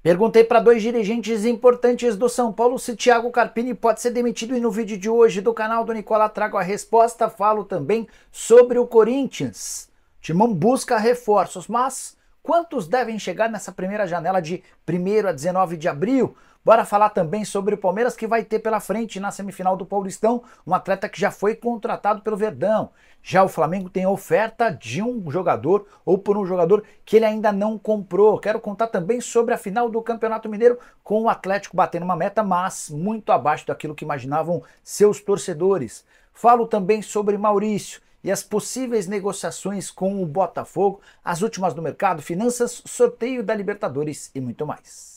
Perguntei para dois dirigentes importantes do São Paulo se Thiago Carpini pode ser demitido e no vídeo de hoje do canal do Nicola trago a resposta. Falo também sobre o Corinthians. O Timão busca reforços, mas quantos devem chegar nessa primeira janela de 1º a 19 de abril? Bora falar também sobre o Palmeiras, que vai ter pela frente na semifinal do Paulistão um atleta que já foi contratado pelo Verdão. Já o Flamengo tem oferta de um jogador ou por um jogador que ele ainda não comprou. Quero contar também sobre a final do Campeonato Mineiro com o Atlético batendo uma meta, mas muito abaixo daquilo que imaginavam seus torcedores. Falo também sobre Maurício e as possíveis negociações com o Botafogo, as últimas do mercado, finanças, sorteio da Libertadores e muito mais.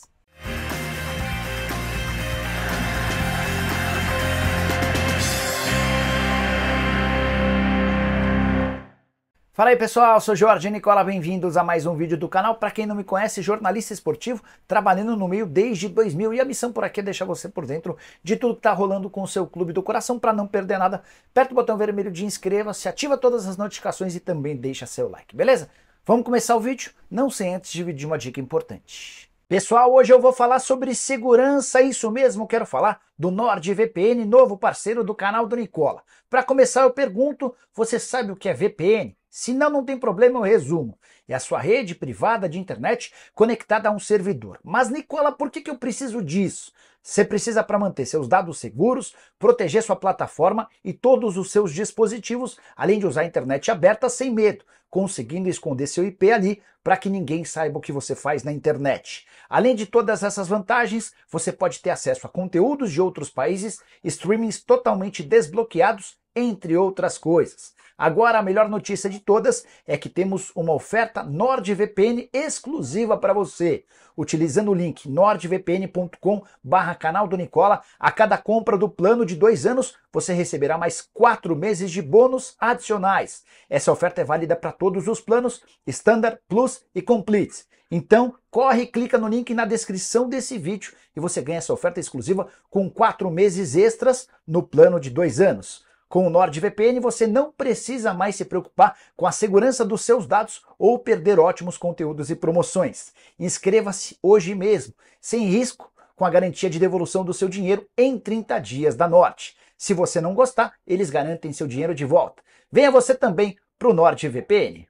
Fala aí pessoal, eu sou Jorge Nicola, bem-vindos a mais um vídeo do canal. Para quem não me conhece, jornalista esportivo, trabalhando no meio desde 2000 e a missão por aqui é deixar você por dentro de tudo que tá rolando com o seu clube do coração. Para não perder nada, aperta o botão vermelho de inscreva-se, ativa todas as notificações e também deixa seu like, beleza? Vamos começar o vídeo, não sem antes dividir uma dica importante. Pessoal, hoje eu vou falar sobre segurança, isso mesmo, quero falar do NordVPN, novo parceiro do canal do Nicola. Para começar eu pergunto, você sabe o que é VPN? Se não, não tem problema, eu resumo. É a sua rede privada de internet conectada a um servidor. Mas Nicola, por que eu preciso disso? Você precisa para manter seus dados seguros, proteger sua plataforma e todos os seus dispositivos, além de usar a internet aberta sem medo, conseguindo esconder seu IP ali para que ninguém saiba o que você faz na internet. Além de todas essas vantagens, você pode ter acesso a conteúdos de outros países, streamings totalmente desbloqueados, entre outras coisas. Agora a melhor notícia de todas é que temos uma oferta NordVPN exclusiva para você. Utilizando o link nordvpn.com/canal do Nicola, a cada compra do plano de 2 anos, você receberá mais 4 meses de bônus adicionais. Essa oferta é válida para todos os planos, Standard, Plus e Complete. Então, corre e clica no link na descrição desse vídeo e você ganha essa oferta exclusiva com 4 meses extras no plano de 2 anos. Com o NordVPN você não precisa mais se preocupar com a segurança dos seus dados ou perder ótimos conteúdos e promoções. Inscreva-se hoje mesmo, sem risco, com a garantia de devolução do seu dinheiro em 30 dias da Nord. Se você não gostar, eles garantem seu dinheiro de volta. Venha você também para o NordVPN.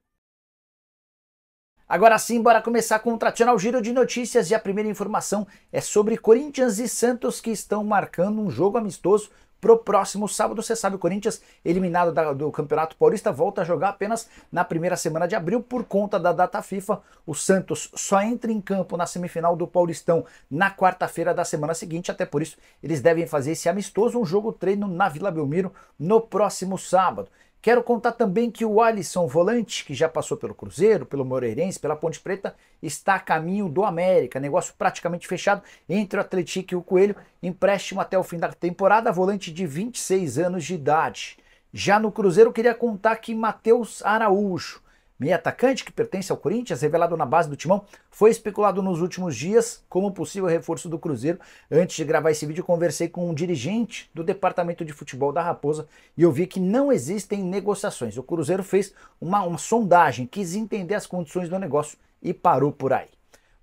Agora sim, bora começar com o tradicional giro de notícias e a primeira informação é sobre Corinthians e Santos que estão marcando um jogo amistoso pro próximo sábado. Você sabe, o Corinthians, eliminado do Campeonato Paulista, volta a jogar apenas na primeira semana de abril por conta da data FIFA. O Santos só entra em campo na semifinal do Paulistão na quarta-feira da semana seguinte, até por isso eles devem fazer esse amistoso, um jogo treino na Vila Belmiro no próximo sábado. Quero contar também que o Alisson, volante, que já passou pelo Cruzeiro, pelo Moreirense, pela Ponte Preta, está a caminho do América. Negócio praticamente fechado entre o Atlético e o Coelho. Empréstimo até o fim da temporada, volante de 26 anos de idade. Já no Cruzeiro, queria contar que Matheus Araújo, meio atacante que pertence ao Corinthians, revelado na base do Timão, foi especulado nos últimos dias como possível reforço do Cruzeiro. Antes de gravar esse vídeo, conversei com um dirigente do departamento de futebol da Raposa e eu vi que não existem negociações. O Cruzeiro fez uma sondagem, quis entender as condições do negócio e parou por aí.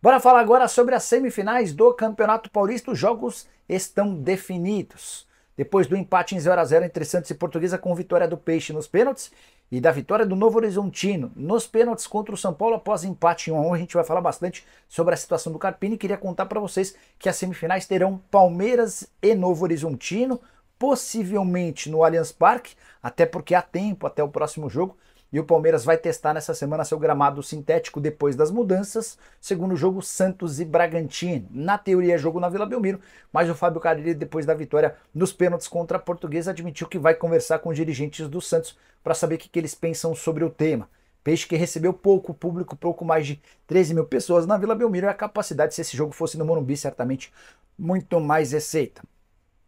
Bora falar agora sobre as semifinais do Campeonato Paulista. Os jogos estão definidos. Depois do empate em 0 a 0 entre Santos e Portuguesa com vitória do Peixe nos pênaltis e da vitória do Novo Horizontino nos pênaltis contra o São Paulo após empate em 1 a 1, a gente vai falar bastante sobre a situação do Carpini. Queria contar para vocês que as semifinais terão Palmeiras e Novo Horizontino, possivelmente no Allianz Parque, até porque há tempo até o próximo jogo. E o Palmeiras vai testar nessa semana seu gramado sintético depois das mudanças. Segundo jogo, Santos e Bragantino. Na teoria é jogo na Vila Belmiro, mas o Fábio Carille, depois da vitória nos pênaltis contra a Portuguesa, admitiu que vai conversar com os dirigentes do Santos para saber o que eles pensam sobre o tema. Peixe que recebeu pouco público, pouco mais de 13 mil pessoas na Vila Belmiro, e a capacidade, se esse jogo fosse no Morumbi, certamente muito mais receita.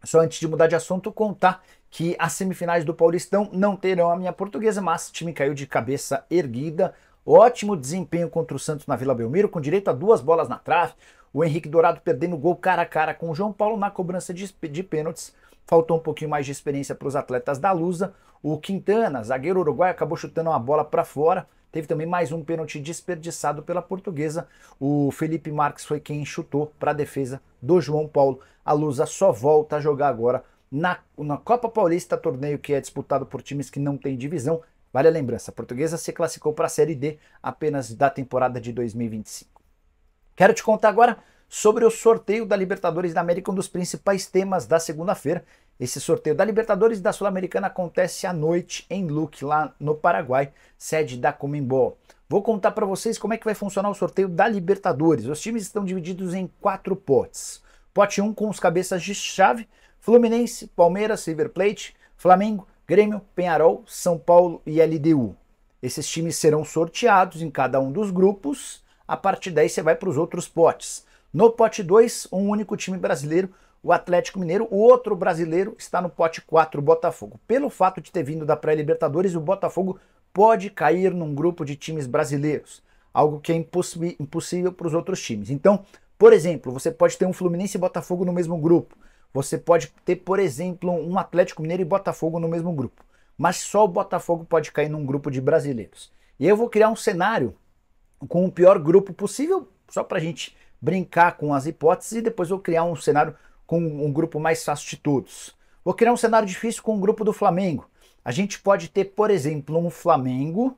Só antes de mudar de assunto, contar que as semifinais do Paulistão não terão a minha Portuguesa, mas o time caiu de cabeça erguida. Ótimo desempenho contra o Santos na Vila Belmiro, com direito a 2 bolas na trave. O Henrique Dourado perdendo gol cara a cara com o João Paulo na cobrança de pênaltis. Faltou um pouquinho mais de experiência para os atletas da Lusa. O Quintana, zagueiro uruguaio, acabou chutando uma bola para fora. teve também mais um pênalti desperdiçado pela Portuguesa. O Felipe Marques foi quem chutou para a defesa do João Paulo. A Lusa só volta a jogar agora na Copa Paulista, torneio que é disputado por times que não têm divisão. Vale a lembrança, a Portuguesa se classificou para a Série D apenas da temporada de 2025. Quero te contar agora sobre o sorteio da Libertadores da América, um dos principais temas da segunda-feira. Esse sorteio da Libertadores e da Sul-Americana acontece à noite em Luque, lá no Paraguai, sede da Conmebol. Vou contar para vocês como é que vai funcionar o sorteio da Libertadores. Os times estão divididos em 4 potes. Pote 1 com os cabeças de chave: Fluminense, Palmeiras, River Plate, Flamengo, Grêmio, Peñarol, São Paulo e LDU. Esses times serão sorteados em cada um dos grupos. A partir daí você vai para os outros potes. No pote 2, um único time brasileiro, o Atlético Mineiro. O outro brasileiro está no pote 4, o Botafogo. Pelo fato de ter vindo da pré-Libertadores, o Botafogo pode cair num grupo de times brasileiros, algo que é impossível para os outros times. Então, por exemplo, você pode ter um Fluminense e Botafogo no mesmo grupo. Você pode ter, por exemplo, um Atlético Mineiro e Botafogo no mesmo grupo. Mas só o Botafogo pode cair num grupo de brasileiros. E eu vou criar um cenário com o pior grupo possível, só para a gente brincar com as hipóteses, e depois vou criar um cenário com um grupo mais fácil de todos. Vou criar um cenário difícil com o grupo do Flamengo. A gente pode ter, por exemplo, um Flamengo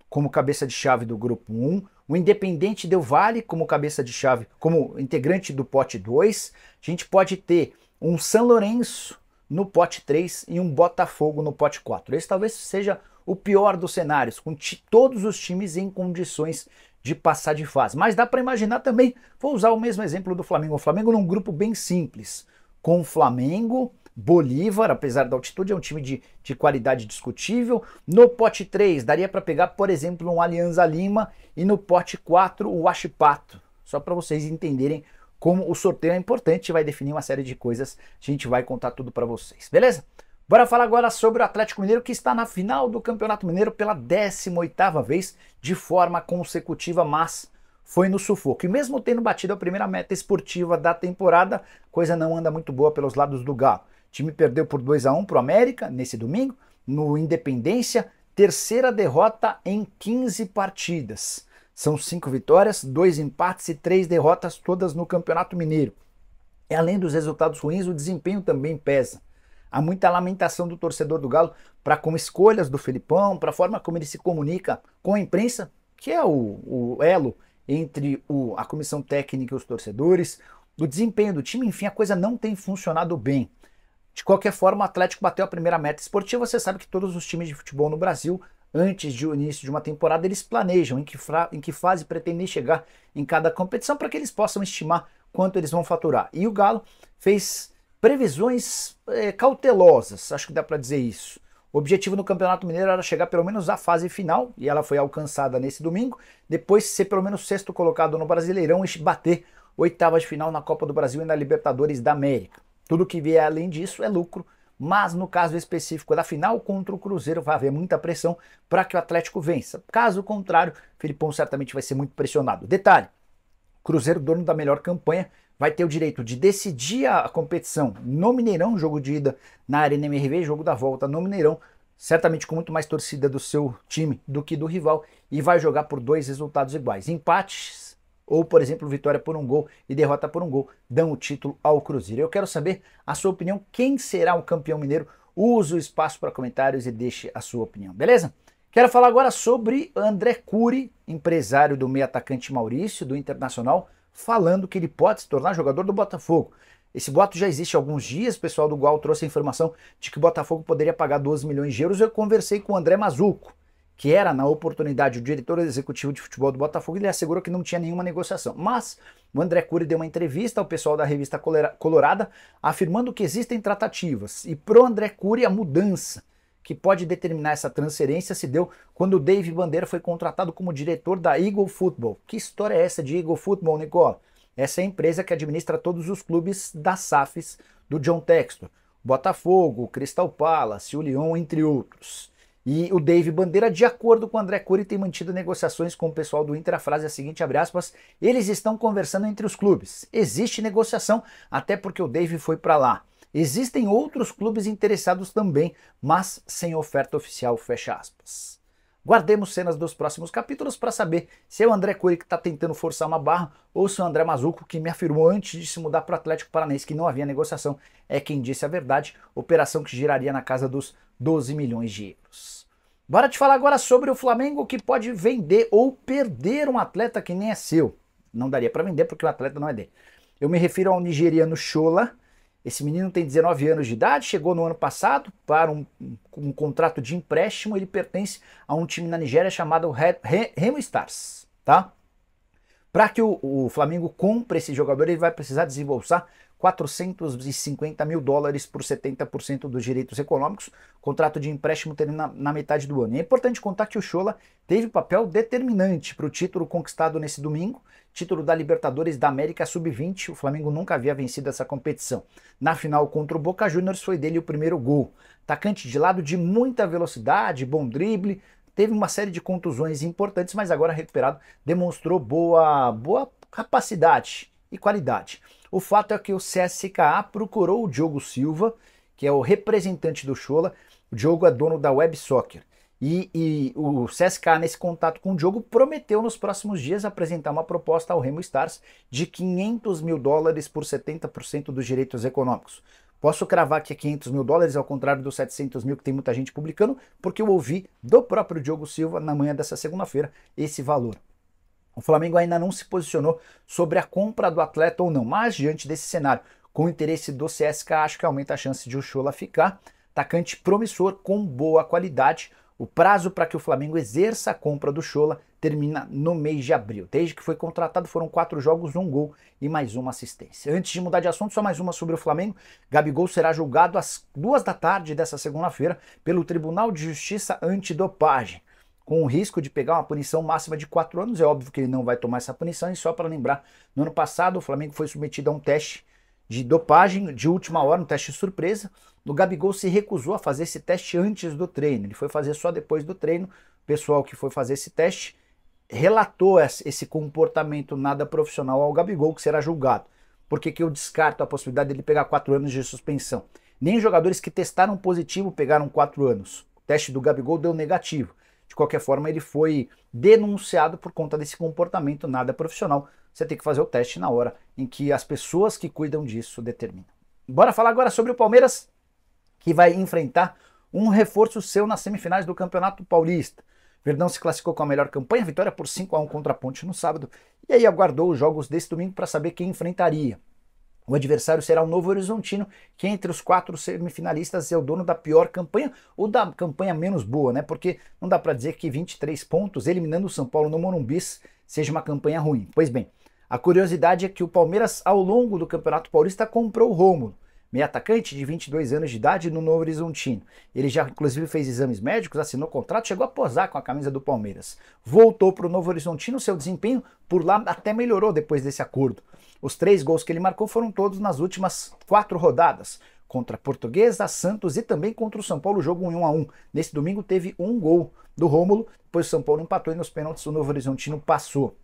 como cabeça de chave do grupo 1, o Independente Del Valle como cabeça de chave, como integrante do pote 2. A gente pode ter um São Lourenço no pote 3 e um Botafogo no pote 4. Esse talvez seja o pior dos cenários, com todos os times em condições de passar de fase. Mas dá para imaginar também, vou usar o mesmo exemplo do Flamengo. O Flamengo num grupo bem simples, com Flamengo, Bolívar, apesar da altitude, é um time de qualidade discutível. No pote 3, daria para pegar, por exemplo, um Alianza Lima, e no pote 4, o Huachipato. Só para vocês entenderem como o sorteio é importante, vai definir uma série de coisas, a gente vai contar tudo para vocês, beleza? Bora falar agora sobre o Atlético Mineiro, que está na final do Campeonato Mineiro pela 18ª vez de forma consecutiva, mas foi no sufoco. E mesmo tendo batido a primeira meta esportiva da temporada, coisa não anda muito boa pelos lados do Galo. O time perdeu por 2-1 para o América nesse domingo, no Independência, terceira derrota em 15 partidas. São 5 vitórias, 2 empates e 3 derrotas, todas no Campeonato Mineiro. E além dos resultados ruins, o desempenho também pesa. Há muita lamentação do torcedor do Galo para com escolhas do Felipão, para a forma como ele se comunica com a imprensa, que é o elo entre a comissão técnica e os torcedores, do desempenho do time. Enfim, a coisa não tem funcionado bem. De qualquer forma, o Atlético bateu a primeira meta esportiva. Você sabe que todos os times de futebol no Brasil, antes do início de uma temporada, eles planejam em que fase pretendem chegar em cada competição para que eles possam estimar quanto eles vão faturar. E o Galo fez previsões cautelosas, acho que dá para dizer isso. O objetivo no Campeonato Mineiro era chegar pelo menos à fase final, e ela foi alcançada nesse domingo, depois ser pelo menos sexto colocado no Brasileirão e bater oitavas de final na Copa do Brasil e na Libertadores da América. Tudo que vier além disso é lucro, mas no caso específico da final contra o Cruzeiro vai haver muita pressão para que o Atlético vença. Caso contrário, o Felipão certamente vai ser muito pressionado. Detalhe, Cruzeiro, dono da melhor campanha, vai ter o direito de decidir a competição no Mineirão, jogo de ida na Arena MRV, jogo da volta no Mineirão, certamente com muito mais torcida do seu time do que do rival, e vai jogar por 2 resultados iguais. Empates ou, por exemplo, vitória por 1 gol e derrota por 1 gol dão o título ao Cruzeiro. Eu quero saber a sua opinião, quem será o campeão mineiro? Use o espaço para comentários e deixe a sua opinião, beleza? Quero falar agora sobre André Curi, empresário do meio atacante Maurício, do Internacional, falando que ele pode se tornar jogador do Botafogo. Esse boato já existe há alguns dias, o pessoal do Gual trouxe a informação de que o Botafogo poderia pagar 12 milhões de euros. Eu conversei com o André Mazuco, que era, na oportunidade, o diretor executivo de futebol do Botafogo, e ele assegurou que não tinha nenhuma negociação. Mas o André Curi deu uma entrevista ao pessoal da revista Colorada, afirmando que existem tratativas. E pro André Curi, a mudança que pode determinar essa transferência se deu quando o Dave Bandeira foi contratado como diretor da Eagle Football. Que história é essa de Eagle Football, Nicola? Essa é a empresa que administra todos os clubes das SAFs do John Textor. Botafogo, Crystal Palace, o Lyon, entre outros. E o Dave Bandeira, de acordo com o André Curi, tem mantido negociações com o pessoal do Inter. A frase é a seguinte, abre aspas, eles estão conversando entre os clubes. Existe negociação, até porque o Dave foi para lá. Existem outros clubes interessados também, mas sem oferta oficial, fecha aspas. Guardemos cenas dos próximos capítulos para saber se é o André Coelho que está tentando forçar uma barra ou se é o André Mazzuco, que me afirmou antes de se mudar para o Atlético Paranaense que não havia negociação, é quem disse a verdade, operação que giraria na casa dos 12 milhões de euros. Bora te falar agora sobre o Flamengo, que pode vender ou perder um atleta que nem é seu. Não daria para vender porque o atleta não é dele. Eu me refiro ao nigeriano Shola. Esse menino tem 19 anos de idade, chegou no ano passado para um contrato de empréstimo. Ele pertence a um time na Nigéria chamado Remo Stars, tá? Para que o Flamengo compre esse jogador, ele vai precisar desembolsar 450 mil dólares por 70% dos direitos econômicos. O contrato de empréstimo termina na metade do ano. E é importante contar que o Shola teve papel determinante para o título conquistado nesse domingo, título da Libertadores da América Sub-20. O Flamengo nunca havia vencido essa competição. Na final contra o Boca Juniors foi dele o primeiro gol. Atacante de lado de muita velocidade, bom drible, teve uma série de contusões importantes, mas agora recuperado, demonstrou boa capacidade e qualidade. O fato é que o CSKA procurou o Diogo Silva, que é o representante do Shola. O Diogo é dono da Web Soccer. E o CSKA, nesse contato com o Diogo, prometeu nos próximos dias apresentar uma proposta ao Remo Stars de 500 mil dólares por 70% dos direitos econômicos. Posso cravar que é 500 mil dólares, ao contrário dos 700 mil que tem muita gente publicando, porque eu ouvi do próprio Diogo Silva na manhã dessa segunda-feira esse valor. O Flamengo ainda não se posicionou sobre a compra do atleta ou não, mas diante desse cenário, com o interesse do CSKA, acho que aumenta a chance de o Shola ficar. Atacante promissor com boa qualidade. O prazo para que o Flamengo exerça a compra do Shola termina no mês de abril. Desde que foi contratado foram 4 jogos, 1 gol e mais uma assistência. Antes de mudar de assunto, só mais uma sobre o Flamengo. Gabigol será julgado às 2 da tarde dessa segunda-feira pelo Tribunal de Justiça Antidopagem, com o risco de pegar uma punição máxima de 4 anos. É óbvio que ele não vai tomar essa punição, e só para lembrar, no ano passado o Flamengo foi submetido a um teste de dopagem de última hora, um teste surpresa. O Gabigol se recusou a fazer esse teste antes do treino, ele foi fazer só depois do treino. O pessoal que foi fazer esse teste relatou esse comportamento nada profissional ao Gabigol, que será julgado. Por que eu descarto a possibilidade dele pegar 4 anos de suspensão? Nem os jogadores que testaram positivo pegaram 4 anos. O teste do Gabigol deu negativo. De qualquer forma, ele foi denunciado por conta desse comportamento nada profissional. Você tem que fazer o teste na hora em que as pessoas que cuidam disso determinam. Bora falar agora sobre o Palmeiras, que vai enfrentar um reforço seu nas semifinais do Campeonato Paulista. Verdão se classificou com a melhor campanha, vitória por 5-1 contra a Ponte no sábado, e aí aguardou os jogos desse domingo para saber quem enfrentaria. O adversário será o Novo Horizontino, que entre os 4 semifinalistas é o dono da pior campanha, ou da campanha menos boa, né? Porque não dá para dizer que 23 pontos, eliminando o São Paulo no Morumbi, seja uma campanha ruim. Pois bem, a curiosidade é que o Palmeiras, ao longo do Campeonato Paulista, comprou o Rômulo, meio atacante de 22 anos de idade no Novo Horizontino. Ele já inclusive fez exames médicos, assinou contrato, chegou a posar com a camisa do Palmeiras. Voltou para o Novo Horizontino, seu desempenho por lá até melhorou depois desse acordo. Os 3 gols que ele marcou foram todos nas últimas 4 rodadas, contra a Portuguesa, Santos e também contra o São Paulo, jogo 1-1. Nesse domingo teve 1 gol do Rômulo, depois o São Paulo empatou e nos pênaltis o Novo Horizontino passou.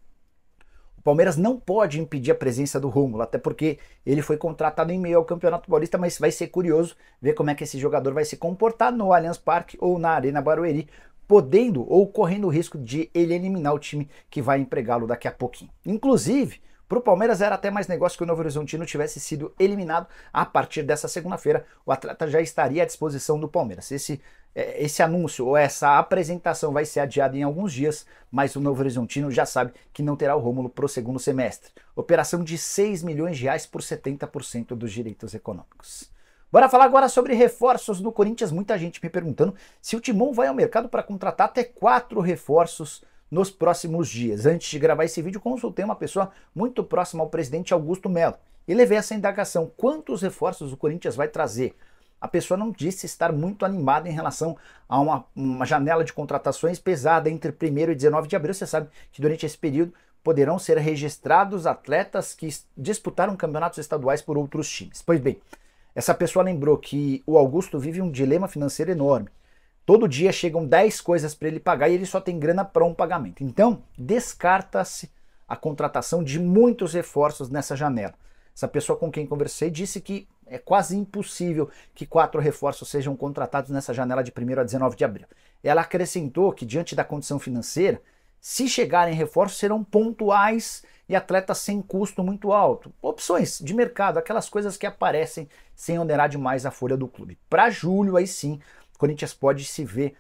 O Palmeiras não pode impedir a presença do Rômulo, até porque ele foi contratado em meio ao Campeonato Paulista, mas vai ser curioso ver como é que esse jogador vai se comportar no Allianz Parque ou na Arena Barueri, podendo ou correndo o risco de ele eliminar o time que vai empregá-lo daqui a pouquinho. Inclusive, para o Palmeiras era até mais negócio que o Novo Horizontino tivesse sido eliminado. A partir dessa segunda-feira, o atleta já estaria à disposição do Palmeiras. Esse anúncio ou essa apresentação vai ser adiada em alguns dias, mas o Novo Horizontino já sabe que não terá o Rômulo para o segundo semestre. Operação de 6 milhões de reais por 70% dos direitos econômicos. Bora falar agora sobre reforços do Corinthians. Muita gente me perguntando se o Timão vai ao mercado para contratar até 4 reforços nos próximos dias. Antes de gravar esse vídeo, consultei uma pessoa muito próxima ao presidente Augusto Melo e levei essa indagação: quantos reforços o Corinthians vai trazer? A pessoa não disse estar muito animada em relação a uma janela de contratações pesada entre 1º e 19 de abril. Você sabe que durante esse período poderão ser registrados atletas que disputaram campeonatos estaduais por outros times. Pois bem, essa pessoa lembrou que o Augusto vive um dilema financeiro enorme. Todo dia chegam 10 coisas para ele pagar e ele só tem grana para um pagamento. Então, descarta-se a contratação de muitos reforços nessa janela. Essa pessoa com quem conversei disse que É quase impossível que 4 reforços sejam contratados nessa janela de 1º a 19 de abril. Ela acrescentou que, diante da condição financeira, se chegarem reforços, serão pontuais e atletas sem custo muito alto. Opções de mercado, aquelas coisas que aparecem sem onerar demais a folha do clube. Para julho, aí sim, o Corinthians pode se ver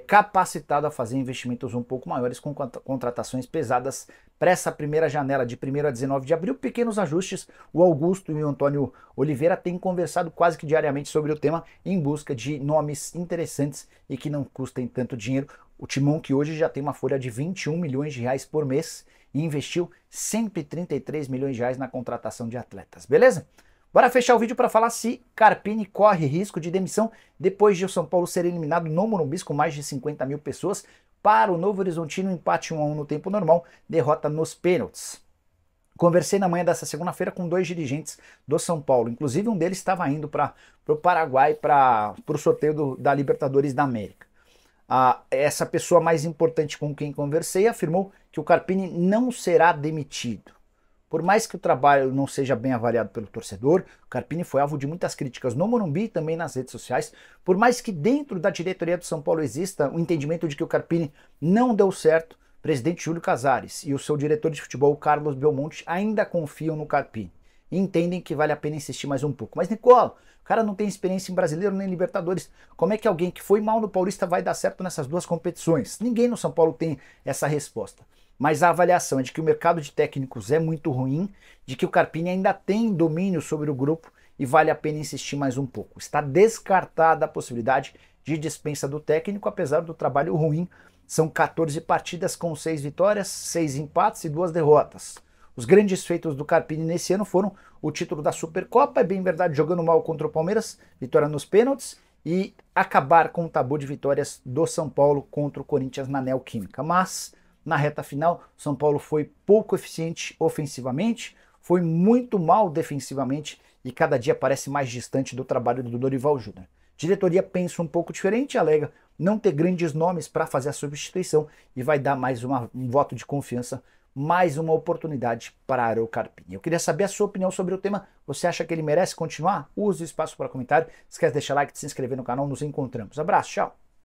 capacitado a fazer investimentos um pouco maiores com contratações pesadas para essa primeira janela de 1º a 19 de abril. Pequenos ajustes, o Augusto e o Antônio Oliveira têm conversado quase que diariamente sobre o tema em busca de nomes interessantes e que não custem tanto dinheiro. O Timão, que hoje já tem uma folha de 21 milhões de reais por mês e investiu 133 milhões de reais na contratação de atletas, beleza? Bora fechar o vídeo para falar se Carpini corre risco de demissão depois de o São Paulo ser eliminado no Morumbi com mais de 50 mil pessoas. Para o Novo Horizontino, empate 1 a 1 no tempo normal, derrota nos pênaltis. Conversei na manhã dessa segunda-feira com 2 dirigentes do São Paulo, inclusive um deles estava indo para o Paraguai para o sorteio da Libertadores da América. Essa pessoa mais importante com quem conversei afirmou que o Carpini não será demitido. Por mais que o trabalho não seja bem avaliado pelo torcedor, o Carpini foi alvo de muitas críticas no Morumbi e também nas redes sociais. Por mais que dentro da diretoria do São Paulo exista o entendimento de que o Carpini não deu certo, o presidente Júlio Casares e o seu diretor de futebol, Carlos Belmonte, ainda confiam no Carpini e entendem que vale a pena insistir mais um pouco. Mas, Nicola, o cara não tem experiência em Brasileiro nem Libertadores. Como é que alguém que foi mal no Paulista vai dar certo nessas duas competições? Ninguém no São Paulo tem essa resposta. Mas a avaliação é de que o mercado de técnicos é muito ruim, de que o Carpini ainda tem domínio sobre o grupo e vale a pena insistir mais um pouco. Está descartada a possibilidade de dispensa do técnico, apesar do trabalho ruim. São 14 partidas com 6 vitórias, 6 empates e 2 derrotas. Os grandes feitos do Carpini nesse ano foram o título da Supercopa, é bem verdade, jogando mal contra o Palmeiras, vitória nos pênaltis, e acabar com o tabu de vitórias do São Paulo contra o Corinthians na Neoquímica. Mas na reta final, São Paulo foi pouco eficiente ofensivamente, foi muito mal defensivamente e cada dia parece mais distante do trabalho do Dorival Júnior. Diretoria pensa um pouco diferente, alega não ter grandes nomes para fazer a substituição e vai dar mais um voto de confiança, mais uma oportunidade para o Carpini. Eu queria saber a sua opinião sobre o tema. Você acha que ele merece continuar? Use o espaço para comentário. Esquece de deixar like, de se inscrever no canal. Nos encontramos. Abraço, tchau!